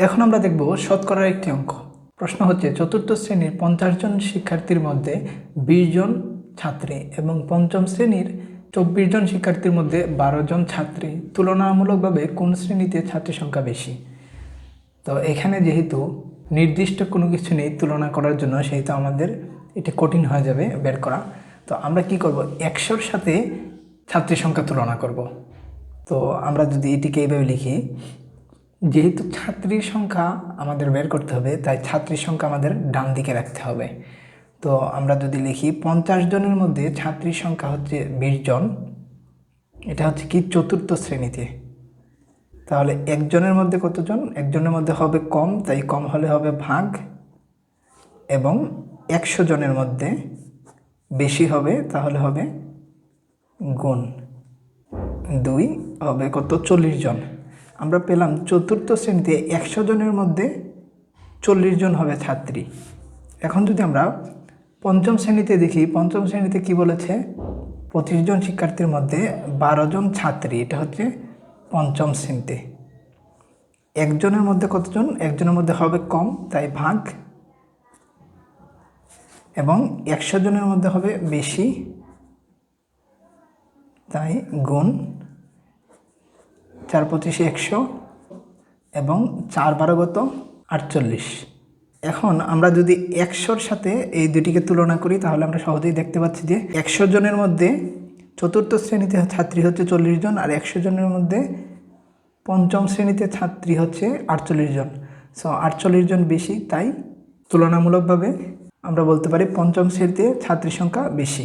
এখন আমরা দেখব শতকরার একটি অঙ্ক। প্রশ্ন হচ্ছে চতুর্থ শ্রেণীর 50 জন শিক্ষার্থীর মধ্যে 20 জন ছাত্রী এবং পঞ্চম শ্রেণীর 24 জন শিক্ষার্থীর মধ্যে 12 জন ছাত্রী, তুলনামূলকভাবে কোন শ্রেণীতে ছাত্রী সংখ্যা বেশি? তো এখানে যেহেতু নির্দিষ্ট কোনো কিছু নেই তুলনা করার জন্য, সেহেতু আমাদের এটা কঠিন হয়ে যাবে বের করা। তো আমরা কি করব, 100-র সাথে ছাত্রী সংখ্যা তুলনা করব। তো আমরা যদি এটিকে এইভাবে লিখি, যেহেতু ছাত্রীর সংখ্যা আমাদের বের করতে হবে, তাই ছাত্রীর সংখ্যা আমাদের ডান দিকে রাখতে হবে। তো আমরা যদি লিখি 50 জনের মধ্যে ছাত্রীর সংখ্যা হচ্ছে 20 জন, এটা হচ্ছে কি চতুর্থ শ্রেণীতে, তাহলে একজনের মধ্যে কতজন? একজনের মধ্যে হবে কম, তাই কম হলে হবে ভাগ, এবং 100 জনের মধ্যে বেশি হবে, তাহলে হবে গুণ 2, হবে কত? 40 জন। আমরা পেলাম চতুর্থ শ্রেণীতে 100 জনের মধ্যে 40 জন হবে ছাত্রী। এখন যদি আমরা পঞ্চম শ্রেণীতে দেখি, পঞ্চম শ্রেণীতে কি বলেছে? 25 জন শিক্ষার্থীর মধ্যে 12 জন ছাত্রী, এটা হচ্ছে পঞ্চম শ্রেণীতে। একজনের মধ্যে কতজন? একজনের মধ্যে হবে কম, তাই ভাগ, এবং 100 জনের মধ্যে হবে বেশি, তাই গুণ 4 25 100, এবং 4 12 কত? 48। এখন আমরা যদি 100-র সাথে এই দুটিকে তুলনা করি, তাহলে আমরা সহজেই দেখতে পাচ্ছি যে 100 জনের মধ্যে চতুর্থ শ্রেণীতে ছাত্রী হচ্ছে 40 জন, আর 100 জনের মধ্যে পঞ্চম শ্রেণীতে ছাত্রী হচ্ছে 48 জন। সো 48 জন বেশি, তাই তুলনামূলকভাবে আমরা বলতে পারি পঞ্চম শ্রেণীতে ছাত্রীর সংখ্যা বেশি।